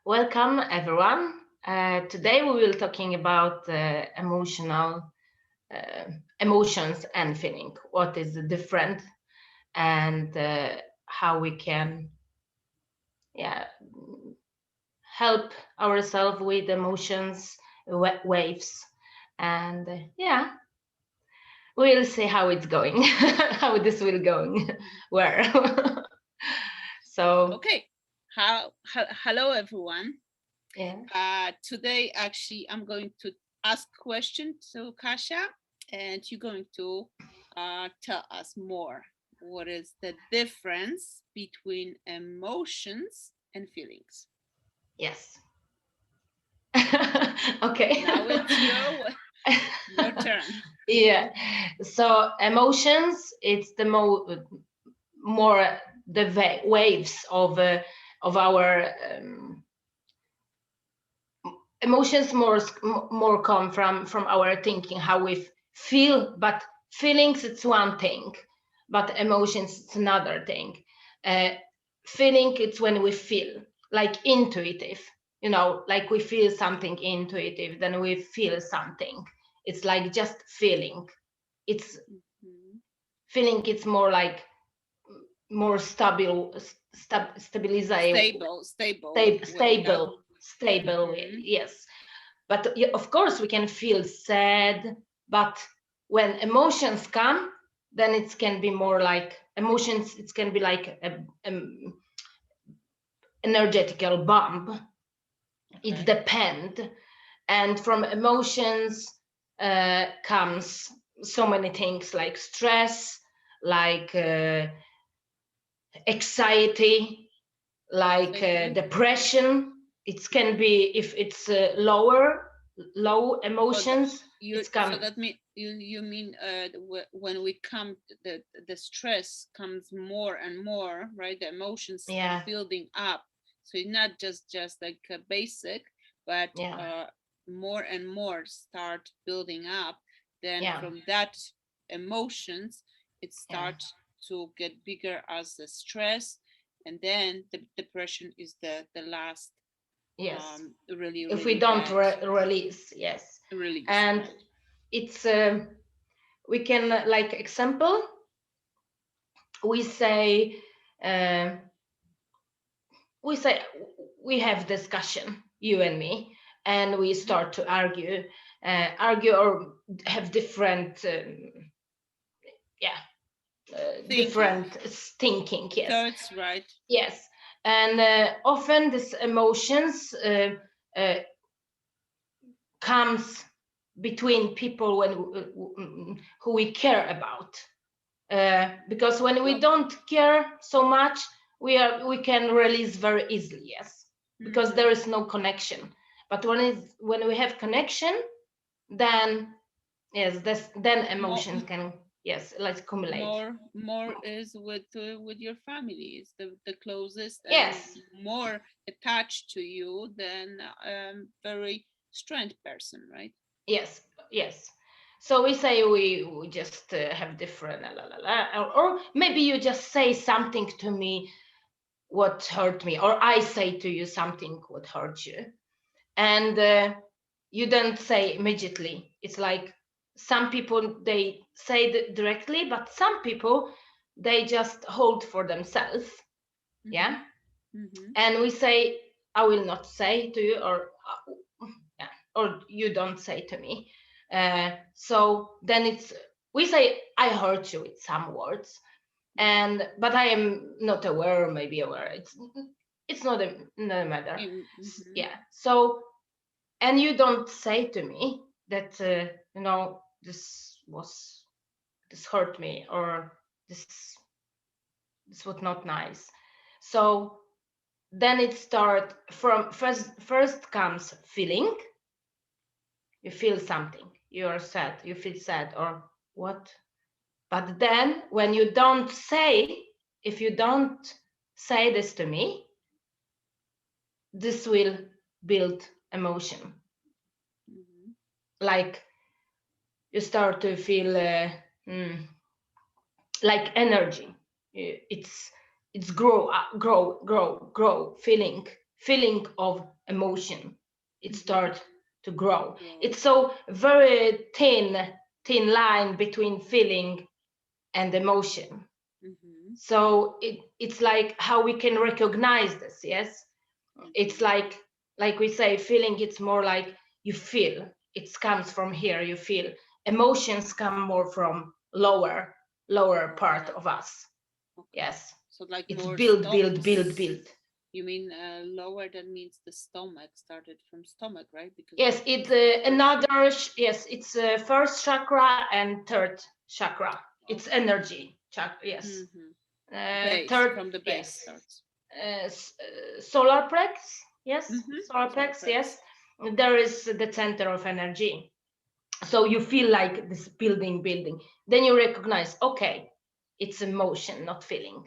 Welcome everyone. Today we will talking about emotions and feeling. What is the different and how we can yeah help ourselves with emotions waves and we'll see how it's going, how this will going, where. So Okay. Hello, everyone. yeah. Today, actually, I'm going to ask question to Kasia, and you're going to tell us more. What is the difference between emotions and feelings? Yes. Okay. Now it's your turn. Yeah. So emotions, it's the more the waves of our emotions. More come from our thinking, how we feel. But feelings, it's one thing, but emotions, it's another thing. Uh, Feeling, it's when we feel like intuitive. Like we feel something intuitive, then we feel something. It's like just feeling. It's Mhm. feeling, it's more like more stable, stabilize, Stable way. Yeah. stable way. Hmm. Yes, but of course we can feel sad. But when emotions come, then it can be more like emotions. It can be like a energetical bomb. It Okay. depends, and from emotions comes so many things like stress, like anxiety, like Same. depression. It can Mhm. be, if it's low So that emotions, you it's so come. that mean you mean when we come the stress comes more and more, right? The emotions Yeah, building up. So it's not just like a basic, but yeah, more and more start building up. Then yeah, from that emotions, it yeah, start to get bigger as the stress, and then the depression is the last yes. really If we really don't bad release, yes. release, And right? it's we can, like example, we say, uh, we say we have discussion, you and me, and we Mhm. start to argue or have different yeah Thinking. different thinking. Yes, Thoughts, right? yes. And often these emotions uh, comes between people when who we care about, because when we So, don't care so much, we can release very easily. Yes, because there mhm. is no connection. But when we have connection, then yes, then more, emotions can, yes, let's accumulate. more is with your family. Is the closest and Yes, more attached to you than very strange person, right? yes, yes. So we say we just have different la, la, la, la, or maybe you just say something to me what hurt me, or I say to you something what hurt you, and you don't say immediately. It's like some people, they say it directly, but some people, they just hold for themselves. Mm-hmm. Yeah, Mm-hmm. and we say, I will not say to you, or yeah, or you don't say to me. So then it's, we say I hurt you with some words, and but I am not aware, or maybe aware. It's not a matter. Mm-hmm. Yeah. So, and you don't say to me that this hurt me, or this this was not nice. So then it start from first comes feeling. You feel something, you're sad, you feel sad, or what. But then when you don't say, if you don't say this to me, this will build emotion. Mm-hmm. Like you start to feel like energy. It's grow, grow, grow, grow feeling. feeling of emotion. It start to grow. Grow. It's so very thin line between feeling and emotion. So it's like how we can recognize this. Yes, it's like we say, feeling. It's more like you feel. It comes from here. You feel. Emotions come more from lower part of us. Yes, So like it's more build. You mean lower? That means the stomach started from stomach, right? Because Yes, it's yes, it's first chakra and third chakra. It's energy chakra. Yes, base, third. from the base Yes, starts. solar plex. Yes, solar Solar plex. Yes, there is the center of energy. So you feel like this building. Then you recognize, okay, it's emotion, not feeling.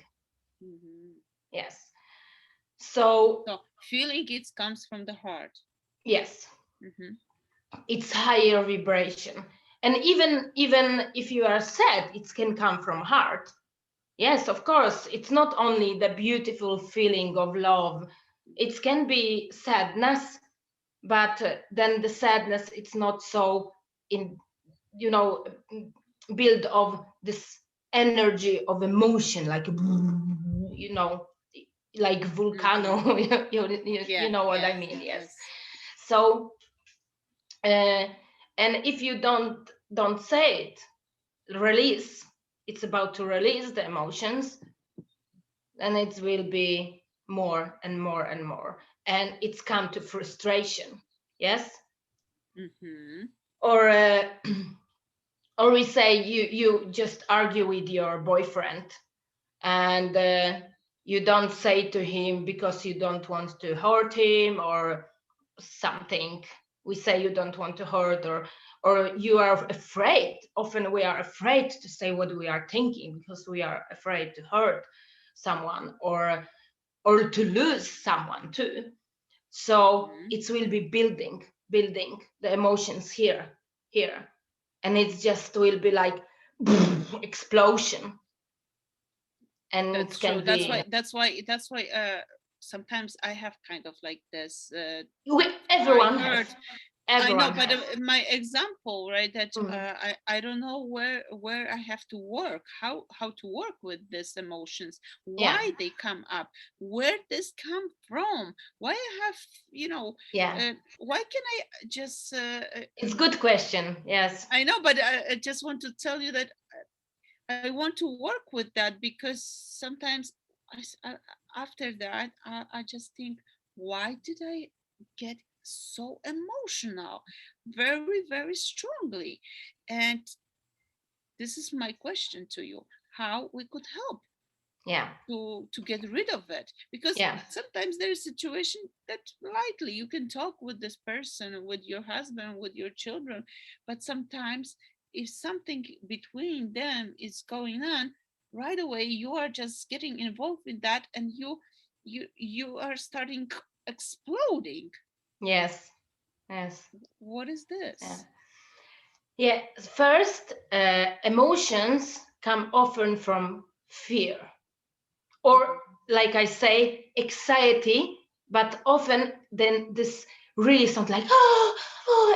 Yes. So feeling, it comes from the heart. Yes. It's higher vibration. And even if you are sad, it can come from heart. Yes, of course. It's not only the beautiful feeling of love. It can be sadness, but then the sadness, it's not so in, build of this energy of emotion, like, like volcano. You know what I mean. Yes. So and if you don't say it, release, it's about to release the emotions, and it will be more and more and more, and it's come to frustration. Yes. Or or we say you just argue with your boyfriend, and you don't say to him because you don't want to hurt him or something. We say you don't want to hurt, or you are afraid. Often we are afraid to say what we are thinking because we are afraid to hurt someone or to lose someone too. So it will be building the emotions here, and it just will be like explosion. And that's it can true. be That's why sometimes I have kind of like this everyone I heard has. I know, Everyone but has. my example, right? That I don't know where I have to work, how to work with these emotions, why they come up, where this come from, why I have, why can I just? It's good question. Yes. I know, but I just want to tell you that I want to work with that because sometimes after that I just think, why did I get so emotional very, very strongly? And this is my question to you, how we could help to get rid of it, because sometimes there's a situation that lightly you can talk with this person, with your husband, with your children, but sometimes if something between them is going on, right away you are just getting involved in that, and you are starting exploding. Yes. What is this? First, emotions come often from fear, or like I say, anxiety, but often then this really sounds like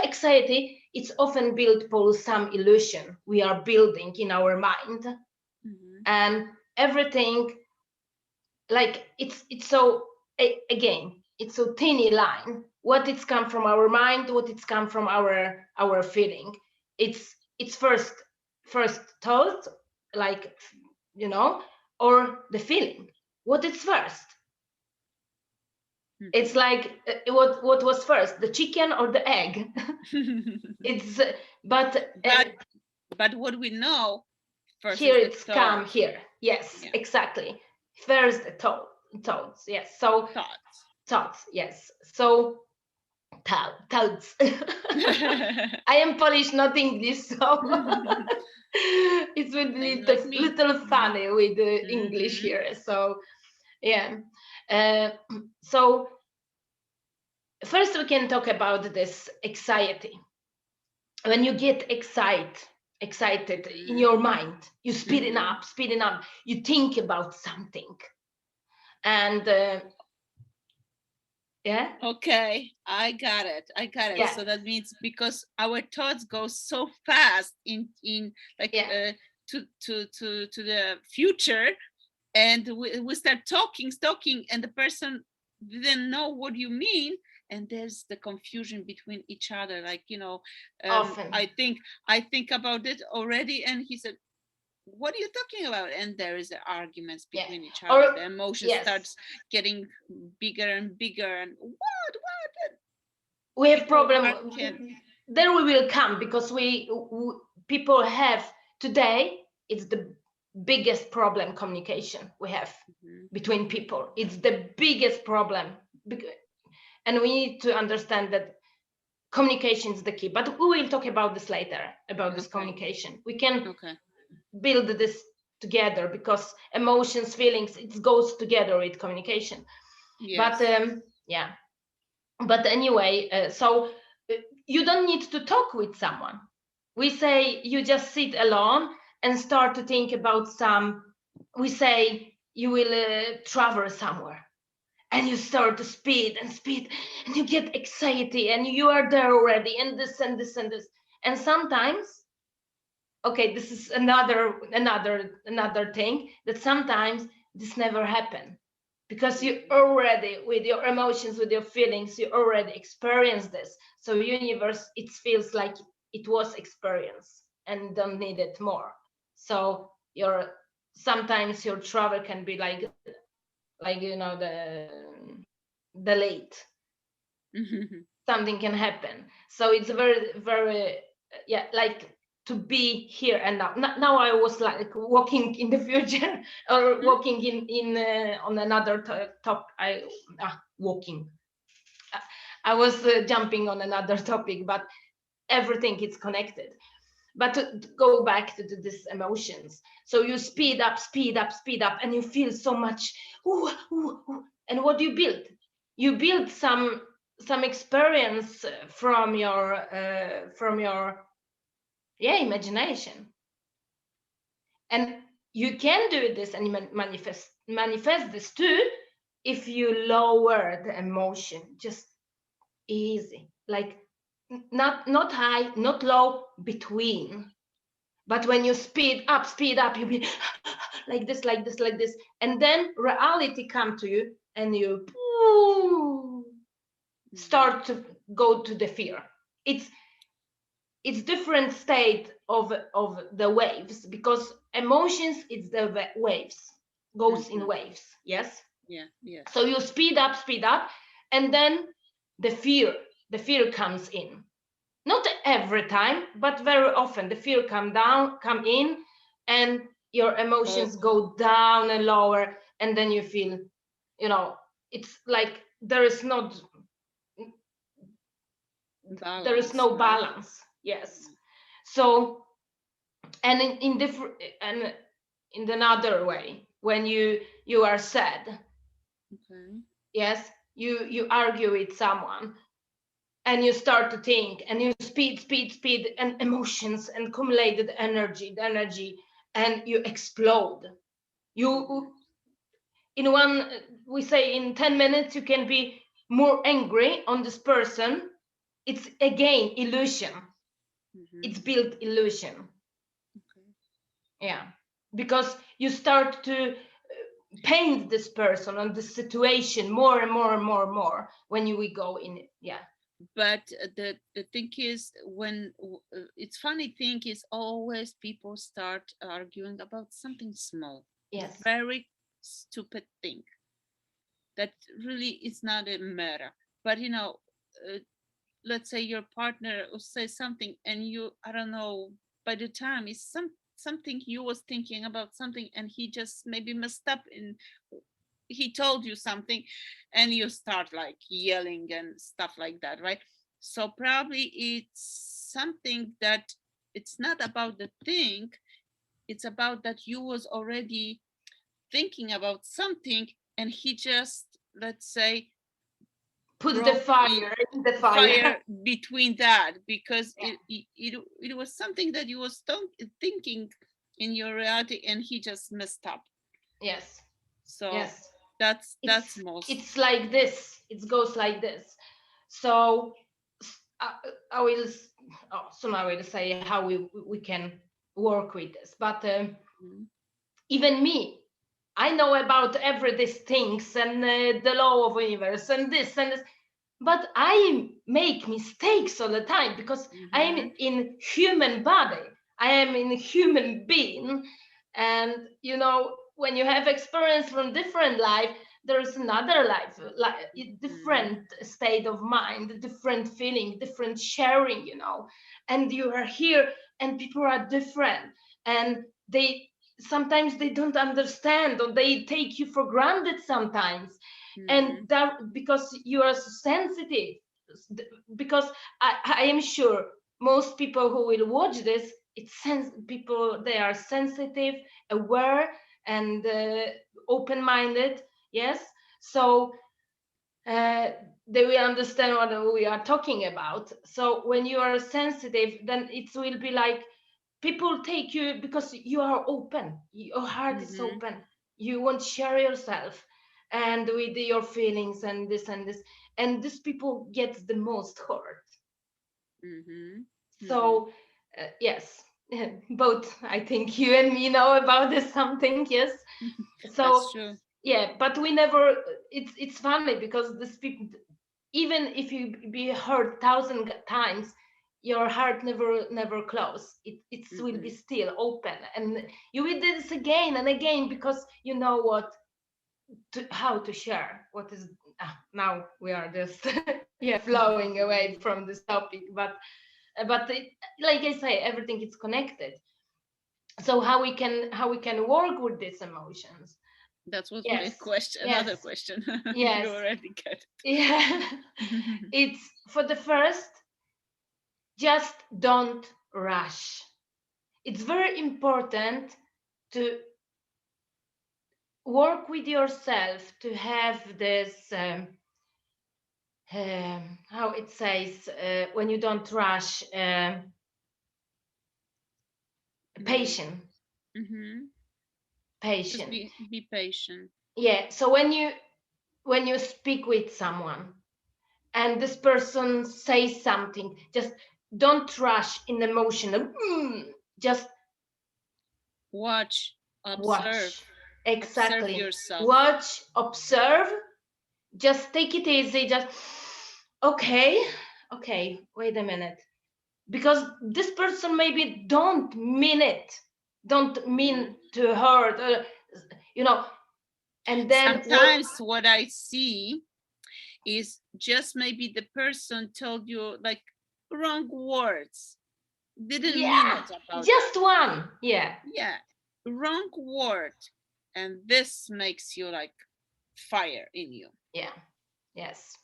anxiety. It's often built for some illusion we are building in our mind. And everything, like it's so again, it's so tiny line, what it's come from our mind, what it's come from our feeling. It's first thought, like, or the feeling. What is first? It's like what was first, the chicken or the egg? It's but what we know first here, is it's come here. Yes, exactly. First thoughts. Yes. So thoughts. Yes. So thoughts. I am Polish, not English, so it would be little funny with the English here. So yeah. So first we can talk about this anxiety. When you get excited in your mind, you speeding up, you think about something, and Yeah. Okay, I got it. I got it. Yeah. So that means because our thoughts go so fast in like Yeah. to the future, and we start talking, and the person didn't know what you mean, and there's the confusion between each other. Like, Often. I think about it already, and he said, what are you talking about? And there is the arguments Yeah. between each other. Or The emotion yes, starts getting bigger and bigger, and what we have people are problem. can. There we will come because people have today. It's the biggest problem communication we have Mhm. between people. It's the biggest problem, and we need to understand that communication is the key. But we will talk about this later, about this Okay. communication. We can Okay. build this together because emotions, feelings, it goes together with communication. Yes. But yeah. But anyway, so you don't need to talk with someone. We say you just sit alone and start to think about we say you will travel somewhere, and you start to speed and speed, and you get anxiety, and you are there already, and this and this and this. And sometimes, okay, this is another thing, that sometimes this never happen, because you already, with your emotions, with your feelings, you already experienced this. So universe, it feels like it was experience and don't need it more. So your sometimes your travel can be like the late, something can happen. So it's very very yeah, like to be here and now. Now I was like walking in the future or walking in on another top. Walking. I was jumping on another topic, but everything is connected. But to go back to these emotions, so you speed up, speed up, speed up, and you feel so much. Ooh, ooh, ooh. And what do you build? You build some experience from your yeah, imagination. And you can do this and manifest this too, if you lower the emotion, just easy, like not high, not low, between. But when you speed up, you be like this, like this, like this, and then reality come to you, and you start to go to the fear. It's different state of the waves, because emotions, it's the waves, goes in waves. Yes. Yeah. Yes. So you speed up, and then the fear comes in. Not every time, but very often the fear come in, and your emotions go down and lower, and then you feel, it's like there is Balance, no right? balance. Yes. So, and in different, and in another way, when you are sad. Okay. Yes, you argue with someone, and you start to think, and you speed, and emotions and accumulated the energy, and you explode. You in one, we say in 10 minutes you can be more angry on this person. It's again illusion. It's built illusion. Okay. Yeah, because you start to paint this person on the situation more and more and more and more when we go in. Yeah. But the thing is, when it's funny thing is, always people start arguing about something small, Yes. very stupid thing that really is not a matter. But let's say your partner says something, and you, I don't know, by the time it's something you was thinking about something, and he just maybe messed up and he told you something, and you start like yelling and stuff like that, right? So probably it's something that, it's not about the thing, it's about that you was already thinking about something, and he just, let's say, Put the broke fire in the fire. fire between that, because Yeah. it was something that you was thinking in your reality, and he just messed up. Yes. So Yes. That's most. It's like this. It goes like this. So I, I will soon I will say how we can work with this. But Mhm. even me, I know about every these things and the law of universe and this, but I make mistakes all the time because I am Mhm. in human body. I am in human being, and when you have experience from different life, there is another life, like Mhm. different state of mind, different feeling, different sharing. And you are here, and people are different, and they sometimes they don't understand or they take you for granted sometimes, and Mhm. that because you are so sensitive, because I am sure most people who will watch this, people, they are sensitive, aware, and open-minded. Yes. So uh, they will understand what we are talking about. So when you are sensitive, then it will be like people take you because you are open, your heart is Mhm. open, you want to share yourself and with your feelings and this people gets the most hurt. Mhm. Mhm. So yes, both, I think you and me know about this something. Yes. That's So true. yeah, but we never, it's funny because this people, even if you be hurt 1,000 times, your heart never close. It will be Mhm. still open, and you will do this again and again because you know how to share what is. Now we are just yeah, flowing away from this topic, but like I say, everything is connected. So how we can work with these emotions? That was my Yes, question. yes, Another question. yes. You already get Yeah. it. It's for the first, just don't rush. It's very important to work with yourself, to have this how it says, when you don't rush, patient. Mhm. Just Patient. be patient. Yeah. So when you speak with someone and this person says something, just don't rush in emotional. Just Watch, observe, watch. observe Exactly. yourself. Watch, observe, just take it easy. Just okay, okay, wait a minute. Because this person maybe don't mean it, don't Mhm. mean to hurt, you know, and then what? Sometimes what I see is just maybe the person told you like wrong words, didn't mean Yeah, it about that. just one. Yeah, Yeah, wrong word. And this makes you like fire in you. yeah, yes.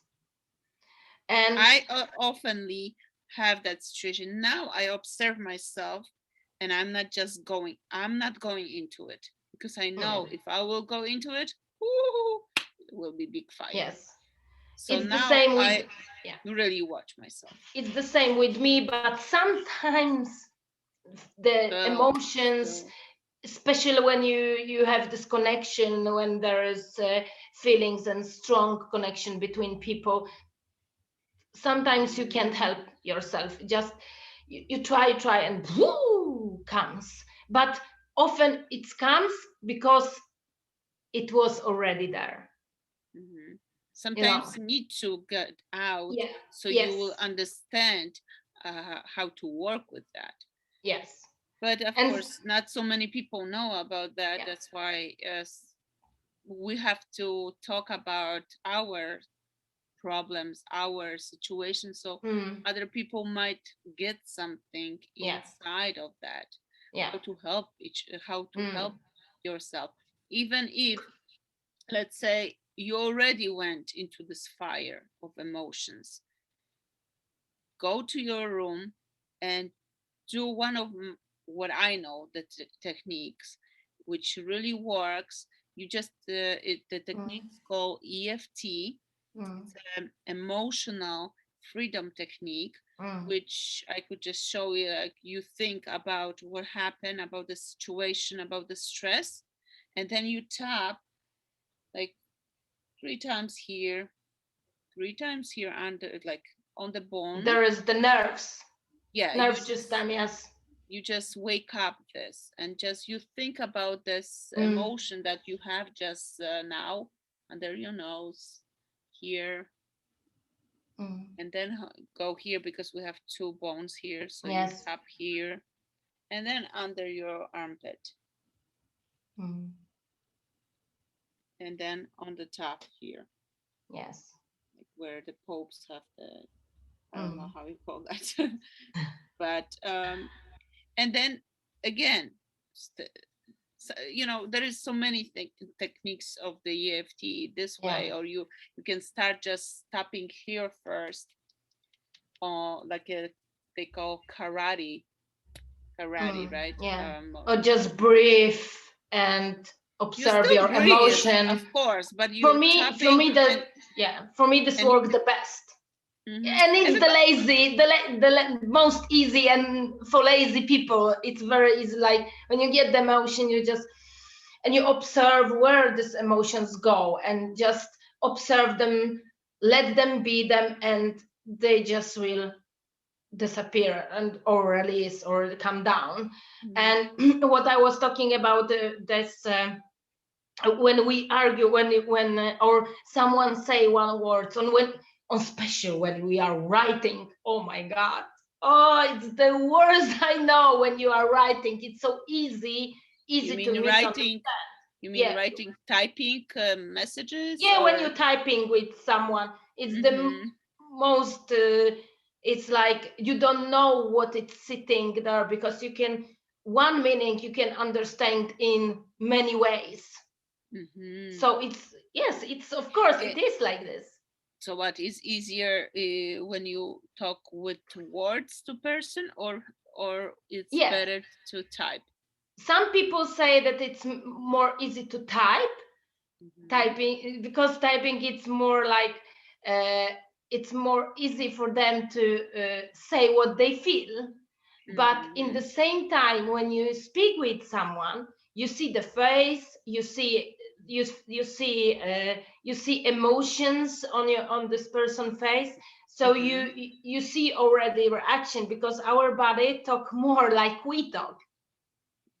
And I oftenly have that situation. Now I observe myself and I'm not going into it because I yeah, know if I will go into it, whoo, it will be big fire. yes, So it's the now same with, I yeah, really watch myself. it's the same with me, but sometimes the So, emotions, so especially when you have this connection, when there is feelings and strong connection between people, sometimes you can't help yourself. Just you try and whoo comes, but often it comes because it was already there. mhm. you know Sometimes need to get out yeah, so you will yes, understand how to work with that. yes, But of and course, not so many people know about that. yeah, That's why we have to talk about our problems, our situation, so other people might get something yeah, inside of that. yeah, How to help mm, yourself, even if, let's say, you already went into this fire of emotions. Go to your room and do one of what I know, the techniques, which really works. You just the techniques called EFT. mm, It's an emotional freedom technique, mm, which I could just show you. Like, you think about what happened, about the situation, about the stress, and then you tap like 3 times here, 3 times here under, like on the bone. There is the nerves. Yeah, Nerve system, yes. You just wake up this and just you think about this emotion that you have just now under your nose here, and then go here because we have 2 bones here, so yes. You tap here and then under your armpit, and then on the top here, yes, like where the popes have the, I don't know how you call that. But and then again, you know, there is so many techniques of the EFT this way, or you can start just tapping here first, like they call karate, right? Yeah. Or just breathe and observe your breathe, emotion. Of course, but for me this works the best. And it's the lazy, the most easy, and for lazy people, it's very easy. Like when you get the emotion, you just, and you observe where these emotions go, and just observe them, let them be them, and they just will disappear and or release or come down. And what I was talking about, this when we argue, when or someone say one word, and when, especially when we are writing, oh my god, it's the worst. I know, when you are writing, it's so easy to misunderstand. You mean writing, typing messages? Yeah, or when you're typing with someone, it's the most it's like you don't know what it's sitting there, because you can, one meaning you can understand in many ways. So it's of course it is like this. So what is easier, when you talk with words to person, or it's better to type? Some people say that it's more easy to type, typing, because typing it's more like it's more easy for them to say what they feel. But in the same time, when you speak with someone, you see the face, you see emotions on this person's face. So you see already reaction, because our body talk more like we talk.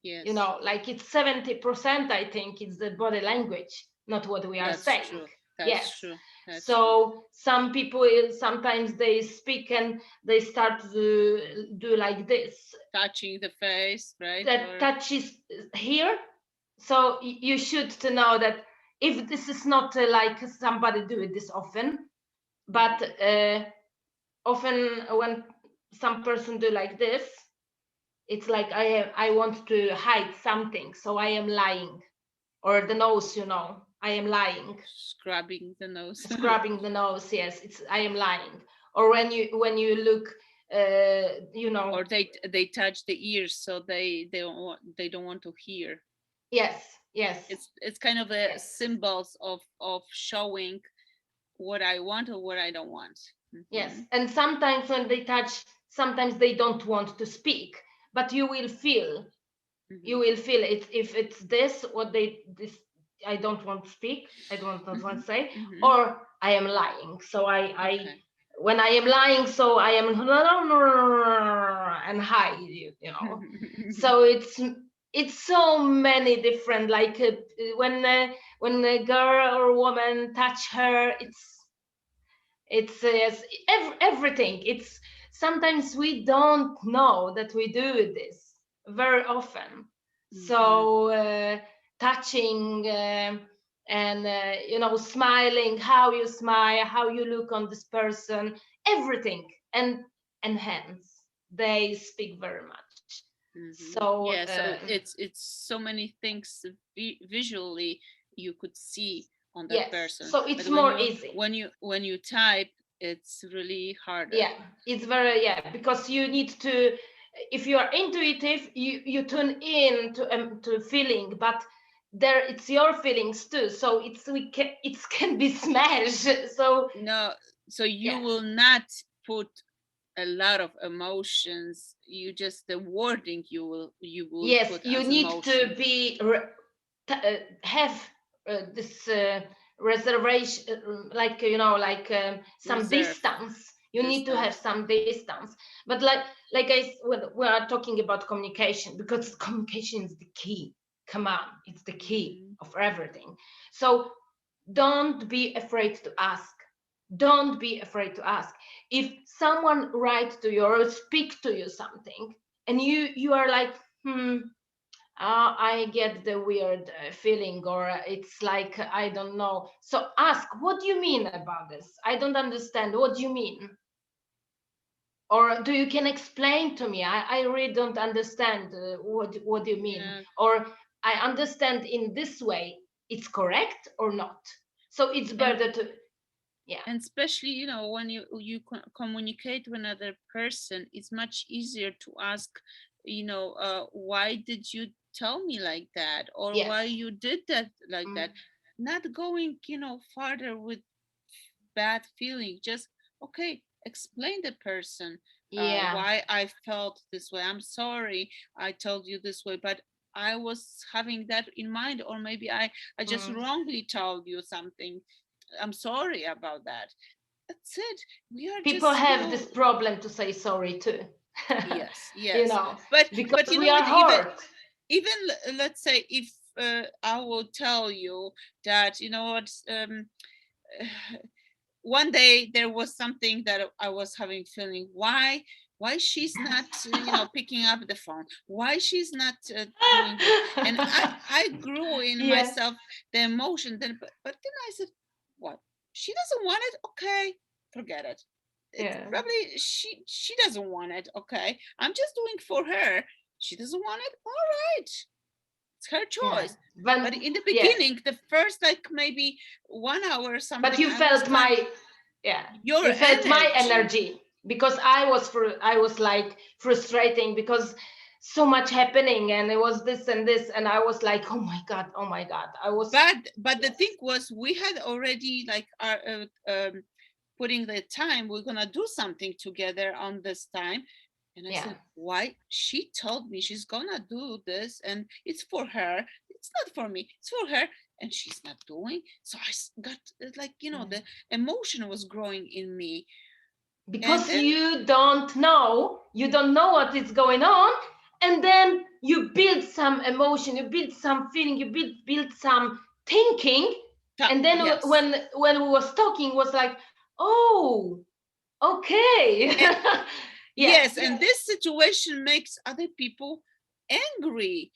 Yes. You know, like it's 70%, I think, it's the body language, not what we are saying. True. That's true. So some people sometimes they speak and they start to do like this, touching the face, right? That touches here. So you should to know that if this is not like somebody do it this often, but often when some person do like this, it's like I want to hide something, so I am lying. Or the nose, you know, I am lying. Scrubbing the nose. Scrubbing the nose, yes, it's I am lying. Or when you look, you know. Or they touch the ears, so they don't want to hear. Yes. It's kind of a symbols of showing what I want or what I don't want. Yes, and sometimes when they touch, sometimes they don't want to speak, but you will feel. You will feel it if it's this I don't want to speak, I don't want to say, or I am lying. So when I am lying, so I am and hide, you know. So it's so many different, like when a girl or woman touch her, it's everything. It's sometimes we don't know that we do this very often. So touching and you know, smiling, how you smile, how you look on this person, everything, and hands, they speak very much. So so it's so many things visually you could see on that person. So it's more easy. When you type, it's really harder. Yeah, it's very because you need to, if you are intuitive, you tune in to feeling, but there it's your feelings too. So it can be smashed. So no, so you will not put a lot of emotions. You just the wording you will yes, put you as need emotion. to be have this reservation, like, you know, like some Reserve distance. You need to have distance. some distance. But like when we are talking about communication, because communication is the key. Come on, it's the key Mhm. of everything. So don't be afraid to ask. Don't be afraid to ask. If someone write to you or speak to you something, and you are like, I get the weird feeling, or it's like, I don't know. So ask, what do you mean about this? I don't understand. What do you mean? Or do you can explain to me? I really don't understand. What do you mean? Yeah. Or I understand in this way. It's correct or not? So it's And better to, yeah, especially, you know, when communicate with another person, it's much easier to ask, you know, why did you tell me like that, or yes, why you did that like mm, that, not going, you know, farther with bad feeling. Just, okay, explain the person yeah, why I felt this way. I'm sorry I told you this way, but I was having that in mind, or maybe I just mm. wrongly told you something. I'm sorry about that. That's it. We are People just, you have this know, problem to say sorry too. yes, You yes. know, But because you we know, are hurt. even let's say if I will tell you that, you know what, one day there was something that I was having feeling, why she's not you know, picking up the phone, why she's not doing this, and I grew in Yeah, myself the emotion. Then but then I said, what, she doesn't want it, okay, forget it. It's yeah, probably she doesn't want it, okay, I'm just doing for her. She doesn't want it, all right, it's her yeah. choice. But But in the yeah, beginning, the first like maybe 1 hour or but something, you I was felt trying my, yeah, your you felt my energy. energy, because I was like frustrating, because so much happening, and it was this and this, and I was like, oh my god, oh my god, I was, But the yes, thing was, we had already like our putting the time, we're gonna do something together on this time. And I yeah, said, why, she told me she's gonna do this and it's for her, it's not for me, it's for her, and she's not doing. So got like, you know, yeah. the emotion was growing in me. And Because then you don't know what is going on, and then you build some emotion, you build some feeling, you build some thinking, and then yes. when we was talking, was like, oh, okay. And Yes, yes, and this situation makes other people angry,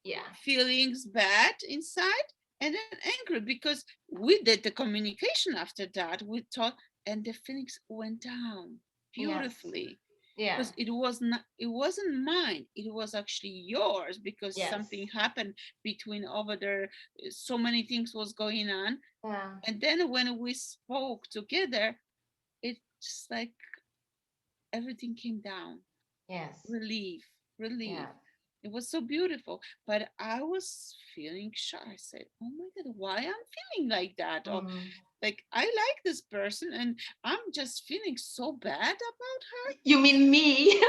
yeah, feelings bad inside, and then angry because we did the communication after that. We talked, and the feelings went down yes, beautifully yeah, because it wasn't mine. It was actually yours because yes, something happened between over there. So many things was going on, yeah, and then when we spoke together, it just like everything came down. yes, Relief, relief. yeah, It was so beautiful. But I was feeling shy. I said, oh my God, why I'm feeling like that? Or mm. like, I like this person and I'm just feeling so bad about her. You mean me?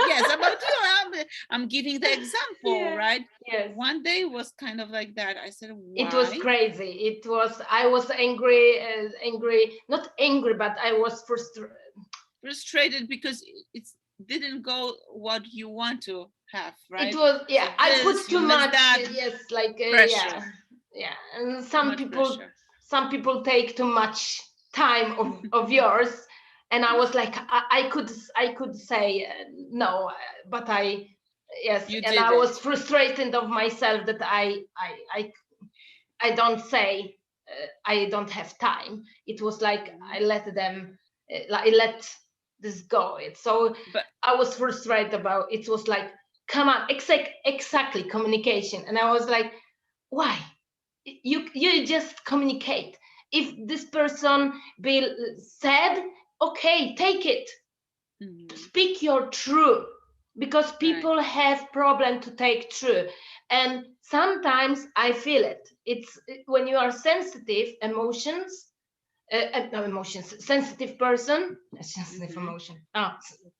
Yes, about you. I'm giving the example, Yeah, right? yes. One day was kind of like that. I said, It was why? crazy. It was, I was angry, angry, not angry, but I was frustrated. Frustrated because it didn't go what you want to have, It right? was, So yeah, I this, put you too missed much, that. yes, like, Pressure, yeah, yeah. And too much pressure. some people take too much time of yours, and I was like, I could say no, but I, yes, You and I was didn't. frustrated of myself that I don't say I don't have time. It was like Mhm. I let them, I let this go. It so But I was frustrated about. It was like, come on, exactly communication, and I was like, why? You just communicate. If this person be sad, okay, take it, mhm, speak your truth, because right. people have problem to take true, and sometimes I feel it. It's when you are sensitive emotions, no, emotions, sensitive person, sensitive Mhm. emotion,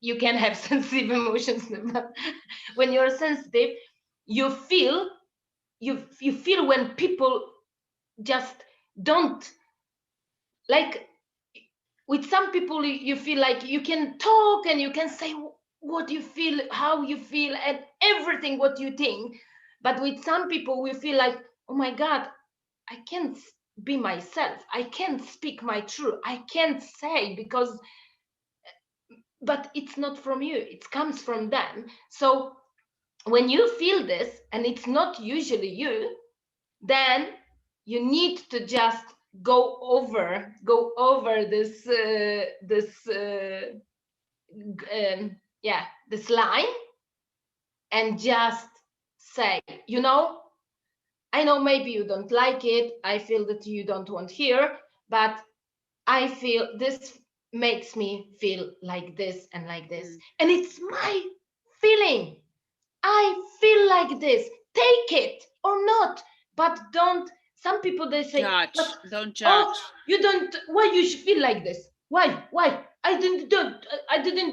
you can have sensitive emotions, but when you're sensitive, you feel, you feel when people just don't like with some people you feel like you can talk and you can say what you feel, how you feel, and everything what you think. But with some people we feel like, oh my God, I can't be myself, I can't speak my truth, I can't say, because but it's not from you, it comes from them. So when you feel this and it's not usually you, then you need to just go over this line, and just say, I know maybe you don't like it, I feel that you don't want here, but I feel this makes me feel like this and like this, and it's my feeling. I feel like this. Take it or not, but don't. Some people they say, Judge. but Don't oh, judge. you don't. Why you should feel like this? Why? Why? I didn't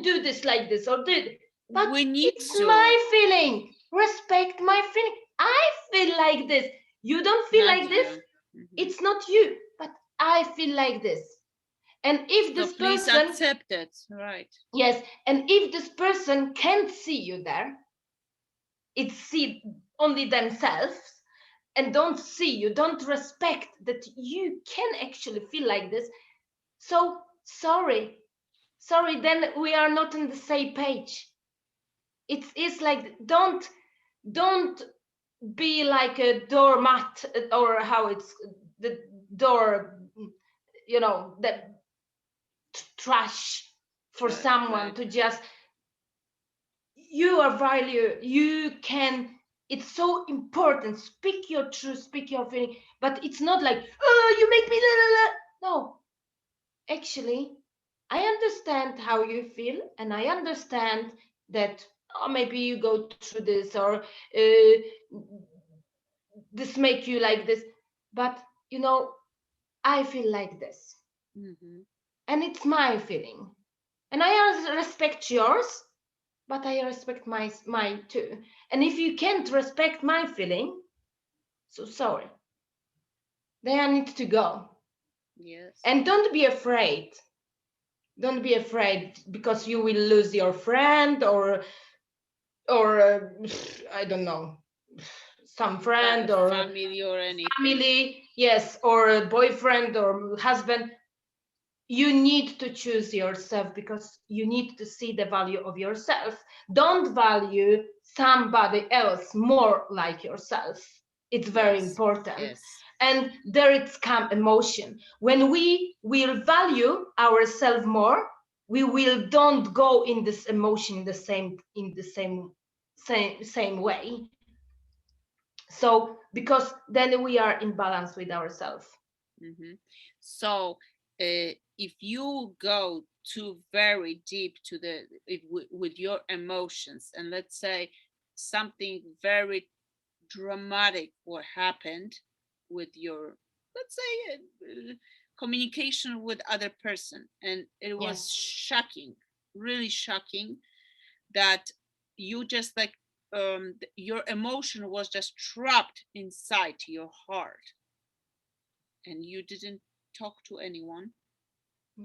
do this like this or did. But We need it's to. my feeling. Respect my feeling. I feel like this. You don't feel Not like this. you. Mhm. It's not you, but I feel like this. And if So this please person, accept it. Right. yes, and if this person can't see you there, it see only themselves, and don't see you, don't respect that you can actually feel like this. So sorry, then we are not on the same page. It's like, don't be like a doormat, or how it's the door, the trash for Right. someone Right. to just, you are value, you can, it's so important, speak your truth, speak your feeling, but it's not like, oh, you make me la, la, la. No, actually, I understand how you feel, and I understand that, oh, maybe you go through this, or this make you like this, but I feel like this, Mm-hmm. and it's my feeling, and I respect yours, but I respect my too. And if you can't respect my feeling, so sorry. Then I need to go. Yes. And don't be afraid. Don't be afraid because you will lose your friend, or I don't know, some friend or Family or anything. family, yes, or a boyfriend or husband. You need to choose yourself, because you need to see the value of yourself. Don't value somebody else more like yourself. It's very Yes. important. Yes. And there it's come emotion. When we will value ourselves more, we will don't go in this emotion in the same way. So because then we are in balance with ourselves. Mm-hmm. So, if you go too very deep to with your emotions, and let's say something very dramatic what happened with your, let's say, communication with other person, and it was Yes. shocking, really shocking, that you just like your emotion was just trapped inside your heart, and you didn't talk to anyone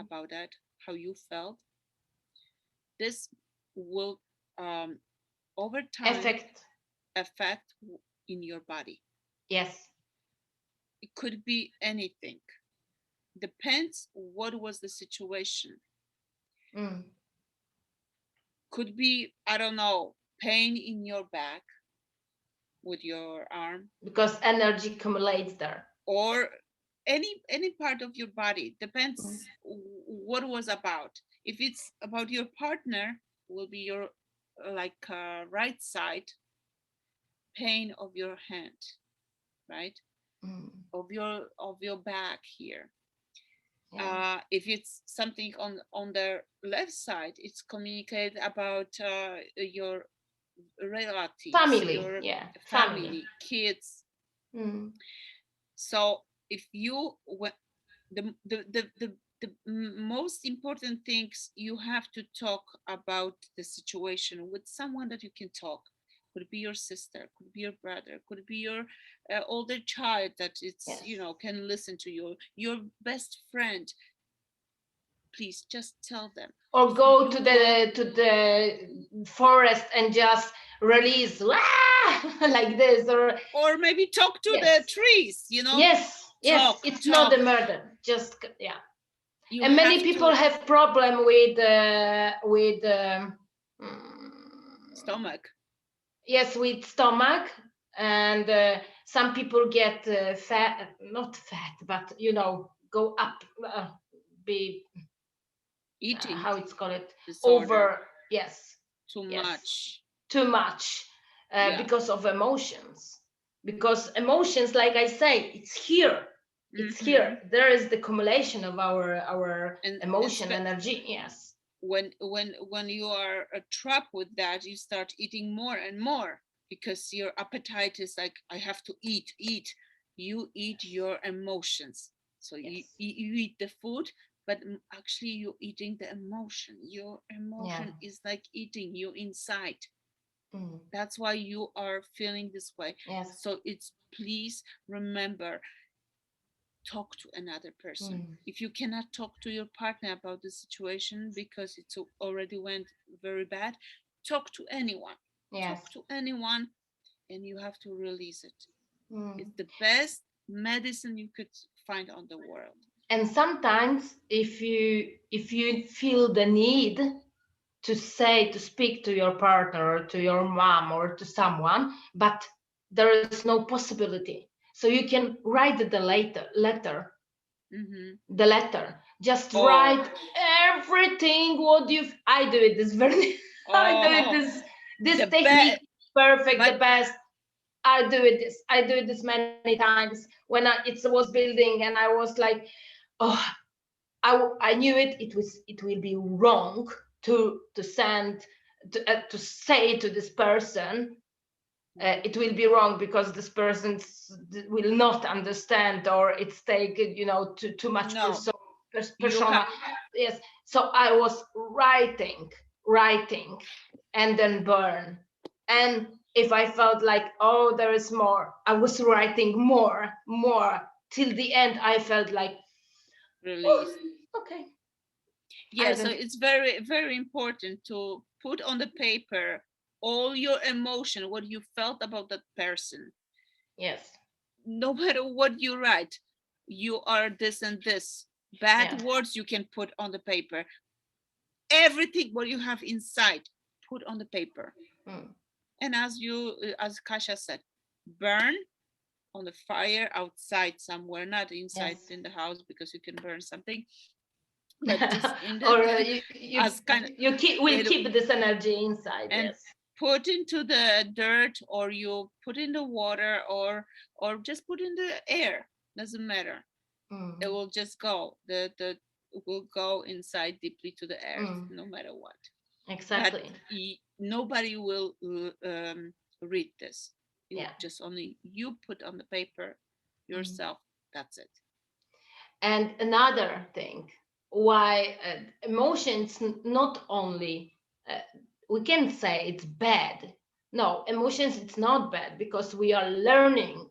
about that, how you felt. This will over time Effect. affect in your body. Yes. It could be anything, depends what was the situation. Mm. Could be, I don't know, pain in your back with your arm, Because energy accumulates there. or any part of your body, Mm. depends what was about. If it's about your partner, will be your like right side, pain of your hand, right, Mm. of your back here. Yeah. If it's something on the left side, it's communicate about your relatives, Family. your Yeah. Family. family, kids. Mm. So if you the most important things, you have to talk about the situation with someone that you can talk, could be your sister, could be your brother, could be your older child that it's, Yes. can listen to you, your best friend. Please just tell them. Or So go you to will, the forest and just release like this, or maybe talk to the yes, trees, yes, talk, it's not talk. a murder, just yeah. You And many have people to have problem with stomach. yes, with stomach, and some people get fat, not fat, but go up, be Eating how it's called, disorder. over, yes, Too yes, much. too much, Yeah. because of emotions, because emotions, like I say, it's here, Mm-hmm. there is the accumulation of our And emotion energy, yes, when you are trapped with that, you start eating more and more because your appetite is like, I have to eat. You eat your emotions. So yes, you eat the food, but actually you're eating the emotion. Your yeah, emotion is like eating you inside. mm, That's why you are feeling this way. yes, So it's, please remember, talk to another person. mm, If you cannot talk to your partner about the situation because it's already went very bad, talk to anyone. yes, Talk to anyone, and you have to release it. mm. It's the best medicine you could find on the world. And sometimes if you feel the need to speak to your partner or to your mom or to someone, but there is no possibility, so you can write Mm-hmm. the letter, just Oh, write everything what you I do it this very I do it oh, this the technique best. perfect, the But best. I do it this many times when it was building, and I was like, oh, I knew it will be wrong to send to say to this person, it will be wrong because this person will not understand, or it's take too much no, you persona, have. yes. So I was writing and then burn, and if I felt like, oh, there is more, I was writing more till the end. I felt like, oh, Release. okay, I Yeah, so don't. it's very, very important to put on the paper all your emotion, what you felt about that person. Yes. No matter what you write, you are this and this. Bad Yeah. words you can put on the paper. Everything what you have inside, put on the paper. Mm. And as Kasia said, burn on the fire outside somewhere, not inside Yes. in the house because you can burn something, but just in the Or you you as kind of you keep will it, keep this energy inside. and Yes. put into the dirt, or you put in the water, or just put in the air, doesn't matter. It Mm. will just go, the it will go inside deeply to the earth Mm. no matter what. But Exactly. nobody will read this. You Yeah. just only you put on the paper Mm. yourself. That's it. And another thing, why emotions not only uh, we can say it's bad. No, emotions it's not bad, because we are learning.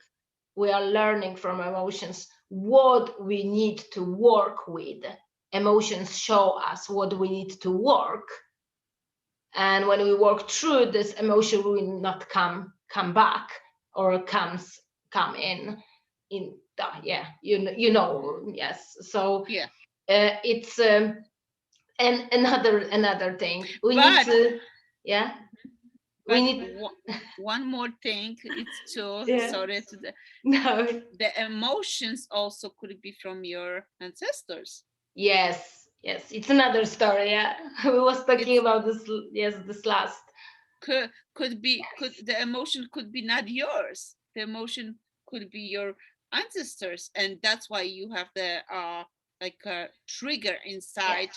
We are learning from emotions what we need to work with. Emotions show us what we need to work, and when we work through this, emotion will not come back, or come in yeah, yes. So Yeah. it's and another thing we need but to, yeah, we but need. one more thing, it's to, Yeah. sorry to No. the emotions also could be from your ancestors. Yes, it's another story, yeah. We was talking It's about this, yes, this last. could be, could the emotion could be not yours, the emotion could be your ancestors, and that's why you have the like a trigger Yeah, inside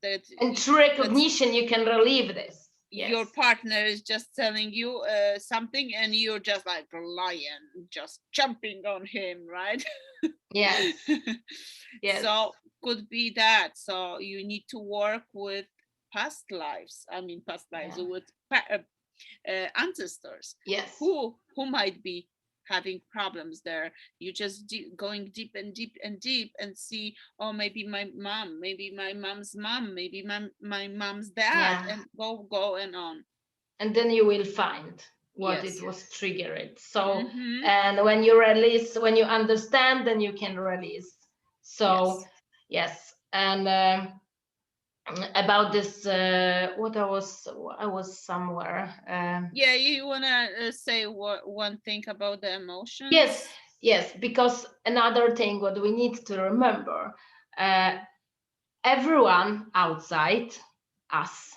that and through that's recognition you can relieve this, yes. your partner is just telling you something, and you're just like a lion just jumping on him, right? Yes. Yes. So could be that. So you need to work with past lives, I mean past lives, Yeah. with ancestors Yes. who might be having problems there. You just going deep and deep and deep and see, oh, maybe my mom, maybe my mom's mom, maybe my mom's dad, Yeah. and go and on. And then you will find what Yes. it was triggered. So, Mm-hmm. and when you release, when you understand, then you can release. So, Yes. yes. And about this, what I was somewhere. Yeah, you wanna say one thing about the Yes, emotions? yes, because another thing what we need to remember, uh, everyone outside us,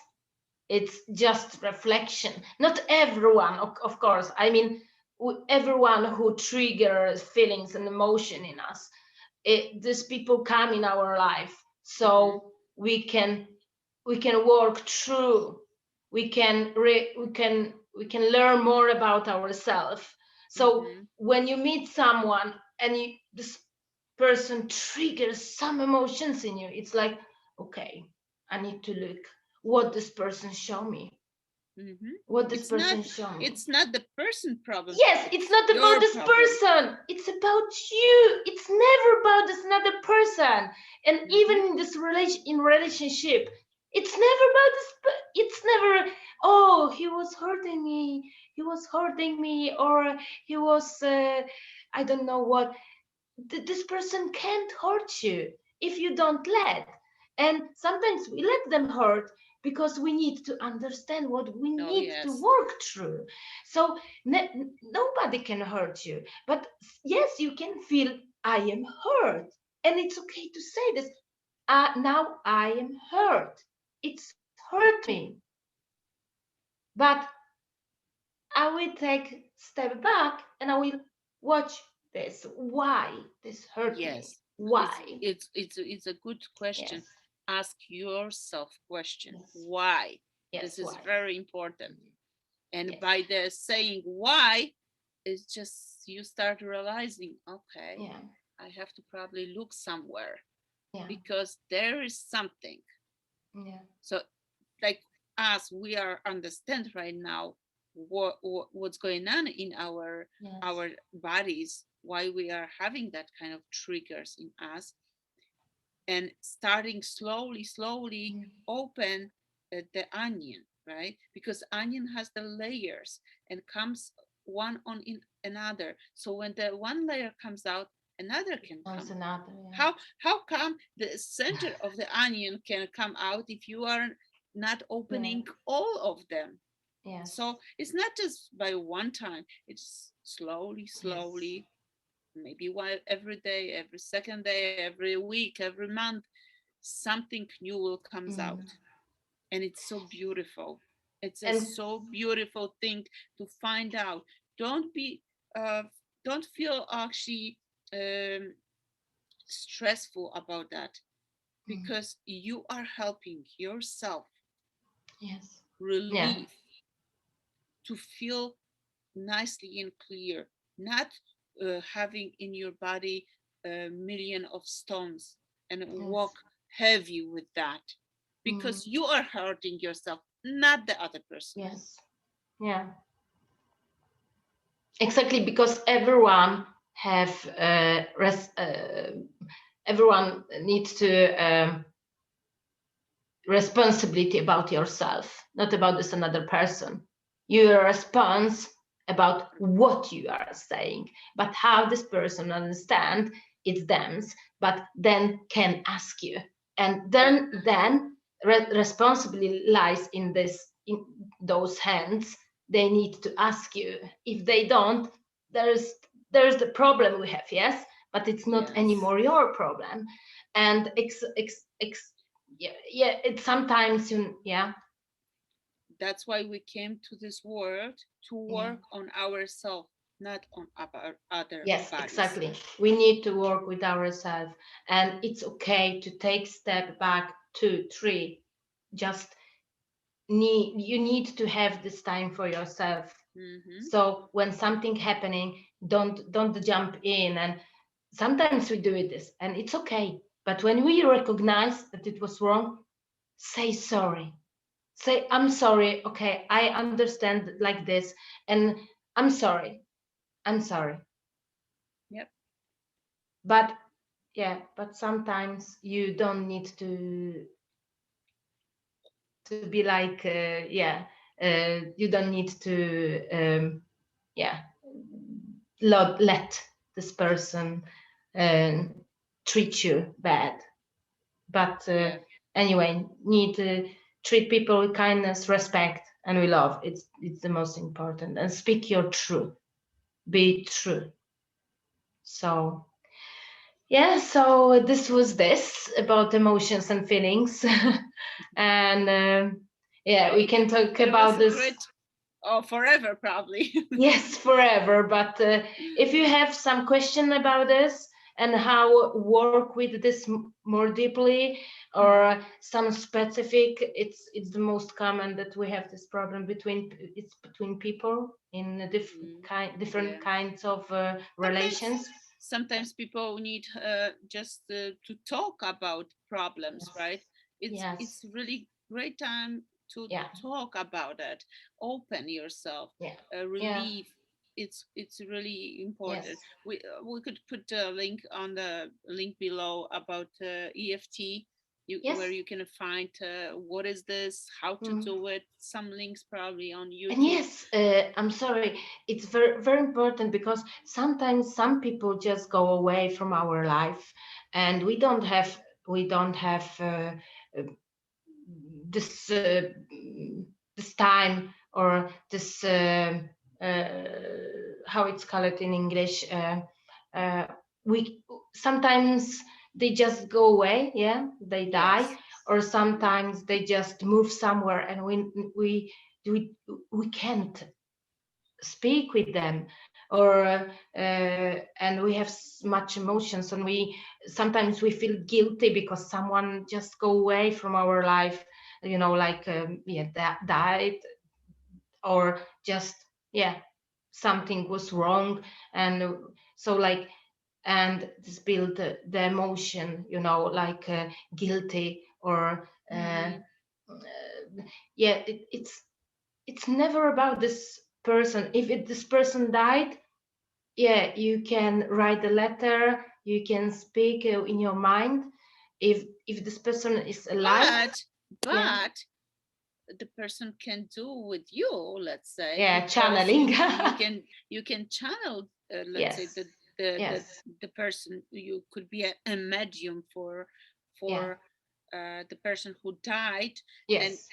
it's just reflection. Not everyone, of course. I mean, everyone who triggers feelings and emotion in us, these people come in our life, so Mm-hmm. we can work through. We can learn more about ourselves. So Mm-hmm. when you meet someone and this person triggers some emotions in you, it's like, okay, I need to look what this person show me. Mm-hmm. What this It's not person show me. it's not the person problem. Yes, it's It's not about your this problem. person. It's about you. It's never about this another person. And even Mm-hmm. in this relationship, it's never about this. It's never. Oh, he was hurting me. He was hurting me, or he was. I don't know what. This person can't hurt you if you don't let. And sometimes we let them hurt because we need to understand what we Oh need to yes. work through. So nobody can hurt you, but yes, you can feel, I am hurt, and it's okay to say this. Now I am hurt, it's hurt me, but I will take step back and I will watch this. Why this hurt me? Yes. It's Why? it's it's it's a good question. Yes, Ask yourself question. yes, Why? This yes. is Why? very important. And Yes, by the saying why, it's just you start realizing, okay, yeah, I have to probably look somewhere yeah, because there is something. yeah. So, like us, we are understand right now what's going on in Yes. our bodies, why we are having that kind of triggers in us, and starting slowly Mm. open the onion, right? Because onion has the layers and comes one on in another. So when the one layer comes out, another can Comes come. another, How come the center of the onion can come out if you are not yeah, yeah, opening all of them? yes, So it's not just by one time, it's yes, slowly, maybe one every day, every second day, every week, every month, something new will comes out. mm. And it's so beautiful. It's a And so beautiful thing to find out. Don't be uh, don't feel actually um, stressful about that, mm. because you are helping yourself Yes, yeah, relieve, to feel nicely and clear, not having in your body a million of stones and yes, walk heavy with that, mm. because you are hurting yourself, not the other person. Yes, yeah, exactly, because everyone have everyone needs to responsibility about yourself, not about this another person. Your response about what you are saying, but how this person understand it's them's, but then can ask you, and Yeah. then responsibility lies in those hands. They need to ask you. If they don't, there's there's the problem we have, yes, but it's not Yes. anymore your problem. And yeah, yeah, it's sometimes yeah, That's why we came to this world, to yeah, work on ourselves, not on other yes, bodies. exactly. We need to work with ourselves, and it's okay to take step back, 2 3. Just you need to have this time for yourself. Mm-hmm. So when something happening, don't jump in. And sometimes we do it this, and it's okay, but when we recognize that it was wrong, say sorry. say, I'm sorry, okay, I understand like this, and I'm sorry, I'm sorry. Yep. But yeah, but sometimes you don't need to be like, you don't need to, yeah, let this person um, treat you bad. But Yeah. anyway, need to treat people with kindness, respect, and with love. It's the most important. And speak your truth. Be true. So yeah, so this was this about emotions and feelings, and yeah, we Great. can talk It was about a this. great, oh, forever probably. Yes, forever. But if you have some question about this and how work with this more deeply, or some specific, it's the most common that we have this problem between people in a different Yeah. kinds of Sometimes, relations. sometimes people need just to talk about problems, Yes. right? It's Yes. really great time to Yeah. talk about it. Open yourself, Yeah. Yeah. relieve. It's really important. Yes. We could put a link on the link below about EFT. Where Yes. you can find what is this, how to Mm. do it. Some links probably on And YouTube. yes, I'm sorry. It's very, very important because sometimes some people just go away from our life, and we don't have uh, this this time, or this uh, how it's called in English. Uh, we sometimes they just go away, yeah, they die, Yes. or sometimes they just move somewhere, and we we can't speak with them, or and we have much emotions, and we sometimes we feel guilty because someone just go away from our life, like yeah, that died, or just yeah, something was wrong, and so like, and this build the emotion, like guilty, or Mm-hmm. yeah, it's never about this person. If this person died, yeah, you can write a letter, you can speak in your mind. If this person is alive, But yeah, but the person can do with you, let's say, yeah, because channeling. you can channel, let's say, Yes, the the yes, the person. You could be a medium yeah, for the person who died, and yes,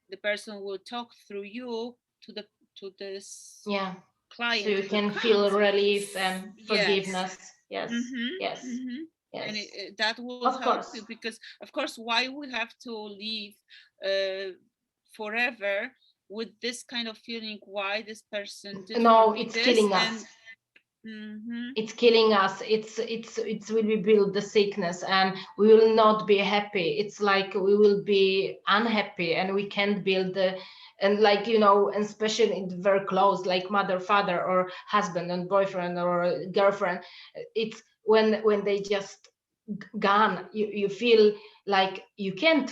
the person will talk through you to the to this yeah, so client you who can feel comes. relief and Yes. forgiveness. Yes, Mm-hmm. yes, Mm-hmm. And yes, that will of help you course. because, of course, why we have to live forever with this kind of feeling? Why this person did for No, me it's this? killing us. And mm-hmm. It's killing us. It's will we build the sickness, and we will not be happy. It's like we will be unhappy, and we can't build the, and like, and especially in the very close, like mother, father, or husband and boyfriend or girlfriend. It's when they just gone, you feel like you can't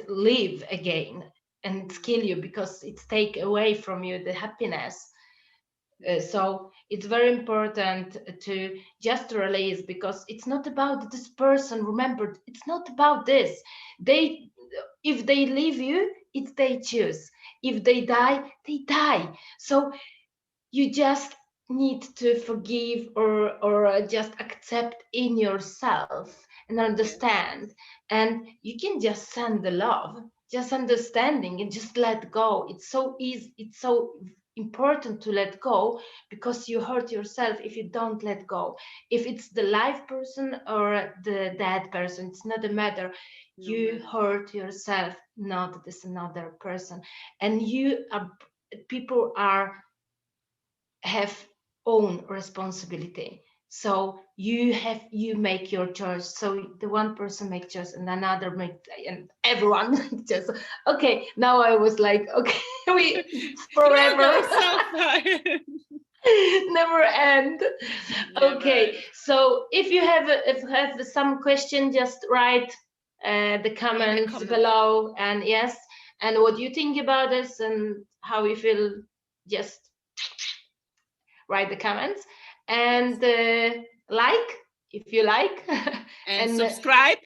live again, and it's kill you because it's take away from you the happiness. Yeah. So it's very important to just release, because it's not about this person. Remember, it's not about this. They, if they leave you, it's they choose. If they die, they die. So you just need to forgive, or just accept in yourself and Yes. understand, and you can just send the love, just understanding, and just let go. It's so easy, it's so important to let go, because you hurt yourself if you don't let go. If it's the live person or the dead person, it's not a matter. No You matter. hurt yourself, not this another person. And you are, people are, have own responsibility. So you make your choice. So the one person make choice, and another make, and everyone make choice. Okay, now I was like, okay, we, it's You're forever. going so far. Never end. Never Okay, end. so if you have some question, just write the comments below, and yes, and what you think about us and how you feel. Just write the comments, and like if you like, and subscribe.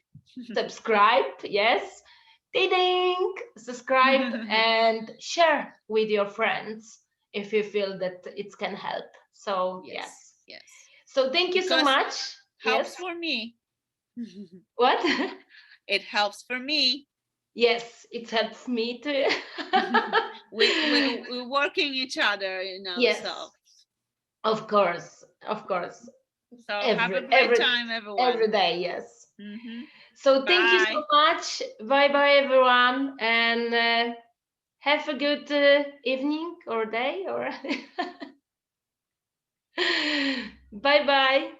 Subscribe, yes, ding, subscribe, and share with your friends if you feel that it can help. So yes. So thank you so much. Helps for me. What? It helps for me. Yes, it helps me too. We're working each other, Yes. So. Of course. So have a great time, everyone. Every day, yes. So thank you so much. Bye, everyone, and have a good evening or day. Or bye.